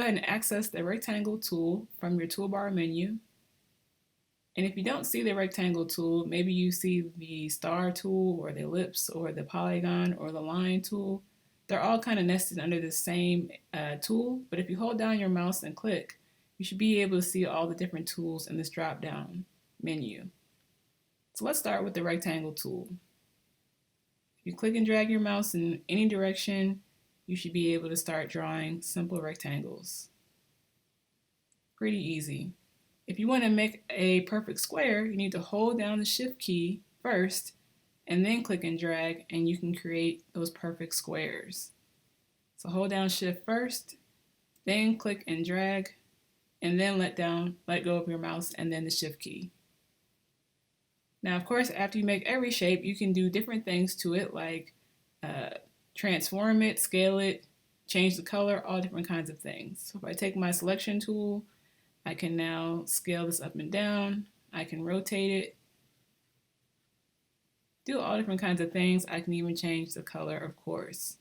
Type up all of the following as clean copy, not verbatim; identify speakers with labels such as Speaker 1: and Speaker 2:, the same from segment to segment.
Speaker 1: ahead and access the rectangle tool from your toolbar menu. And if you don't see the rectangle tool, maybe you see the star tool or the ellipse or the polygon or the line tool. They're all kind of nested under the same tool, but if you hold down your mouse and click, you should be able to see all the different tools in this drop down menu. So let's start with the rectangle tool. If you click and drag your mouse in any direction, you should be able to start drawing simple rectangles. Pretty easy. If you want to make a perfect square, you need to hold down the Shift key first and then click and drag, and you can create those perfect squares. So hold down Shift first, then click and drag, and then let go of your mouse and then the Shift key. Now, of course, after you make every shape, you can do different things to it, like transform it, scale it, change the color, all different kinds of things. So if I take my selection tool, I can now scale this up and down. I can rotate it, do all different kinds of things. I can even change the color, of course.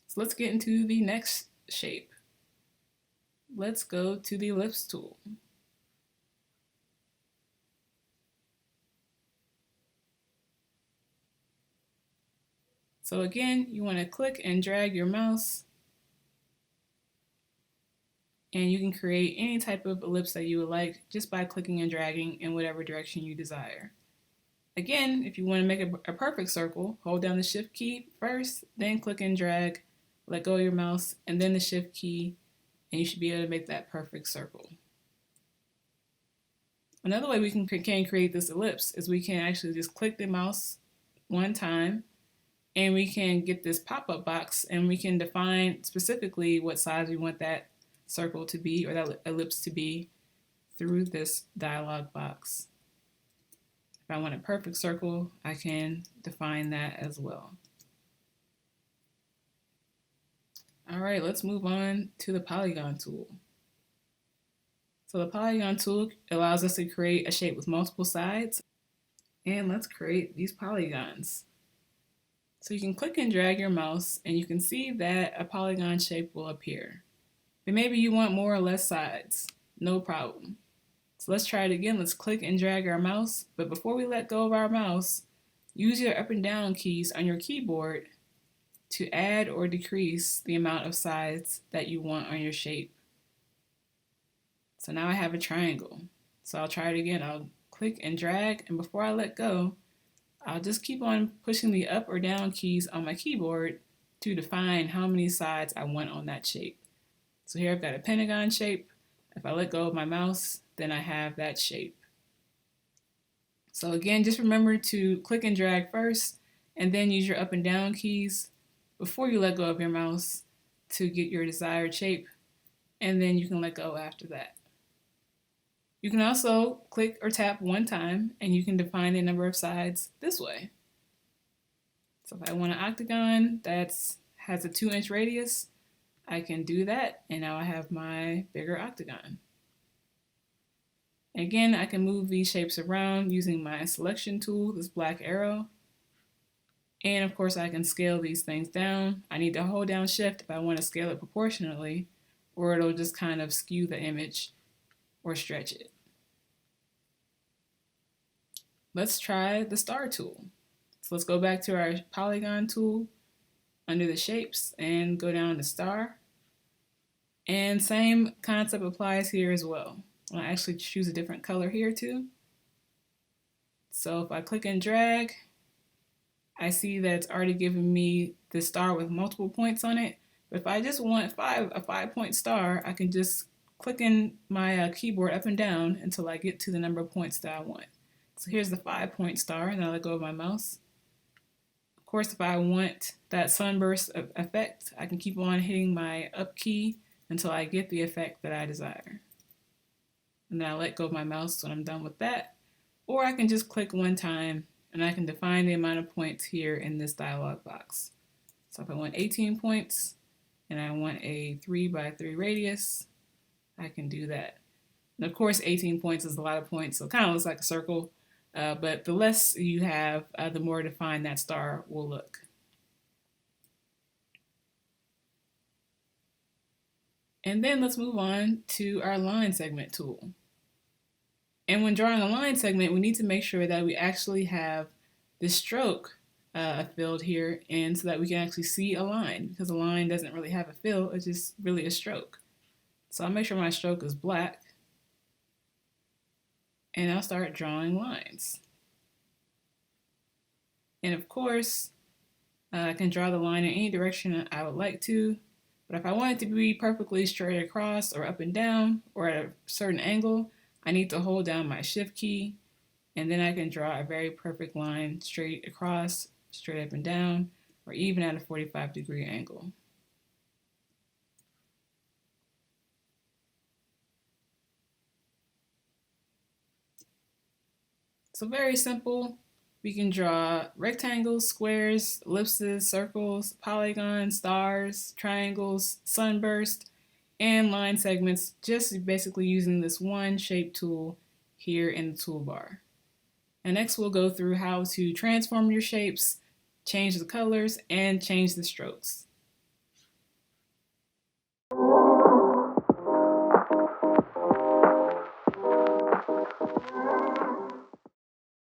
Speaker 1: So let's get into the next shape. Let's go to the ellipse tool. So again, you want to click and drag your mouse, and you can create any type of ellipse that you would like just by clicking and dragging in whatever direction you desire. Again, if you want to make a perfect circle, hold down the Shift key first, then click and drag, let go of your mouse, and then the Shift key, and you should be able to make that perfect circle. Another way we can create this ellipse is we can actually just click the mouse one time, and we can get this pop-up box, and we can define specifically what size we want that circle to be, or that ellipse to be, through this dialog box. If I want a perfect circle, I can define that as well. All right, let's move on to the polygon tool. So the polygon tool allows us to create a shape with multiple sides, and let's create these polygons. So you can click and drag your mouse, and you can see that a polygon shape will appear. But maybe you want more or less sides. No problem. So let's try it again. Let's click and drag our mouse. But before we let go of our mouse, use your up and down keys on your keyboard to add or decrease the amount of sides that you want on your shape. So now I have a triangle. So I'll try it again. I'll click and drag, and before I let go, I'll just keep on pushing the up or down keys on my keyboard to define how many sides I want on that shape. So here I've got a pentagon shape. If I let go of my mouse, then I have that shape. So again, just remember to click and drag first, and then use your up and down keys before you let go of your mouse to get your desired shape, and then you can let go after that. You can also click or tap one time, and you can define the number of sides this way. So if I want an octagon that has a 2-inch radius, I can do that, and now I have my bigger octagon. Again, I can move these shapes around using my selection tool, this black arrow. And of course, I can scale these things down. I need to hold down Shift if I want to scale it proportionately, or it'll just kind of skew the image or stretch it. Let's try the star tool. So let's go back to our polygon tool under the shapes and go down to star. And same concept applies here as well. I'll actually choose a different color here too. So if I click and drag, I see that it's already given me the star with multiple points on it. But if I just want a 5-point star, I can just click in my keyboard up and down until I get to the number of points that I want. So here's the 5-point star, and I'll let go of my mouse. Of course, if I want that sunburst effect, I can keep on hitting my up key until I get the effect that I desire. And then I let go of my mouse when I'm done with that. Or I can just click one time, and I can define the amount of points here in this dialog box. So if I want 18 points, and I want a 3x3 radius, I can do that. And of course, 18 points is a lot of points, so it kind of looks like a circle. But the less you have, the more defined that star will look. And then let's move on to our line segment tool. And when drawing a line segment, we need to make sure that we actually have the stroke filled here, and so that we can actually see a line, because a line doesn't really have a fill, it's just really a stroke. So I'll make sure my stroke is black, and I'll start drawing lines. And of course, I can draw the line in any direction I would like to, but if I want it to be perfectly straight across or up and down or at a certain angle, I need to hold down my shift key, and then I can draw a very perfect line straight across, straight up and down, or even at a 45-degree angle. So very simple. We can draw rectangles, squares, ellipses, circles, polygons, stars, triangles, sunburst, and line segments, just basically using this one shape tool here in the toolbar. And next we'll go through how to transform your shapes, change the colors, and change the strokes.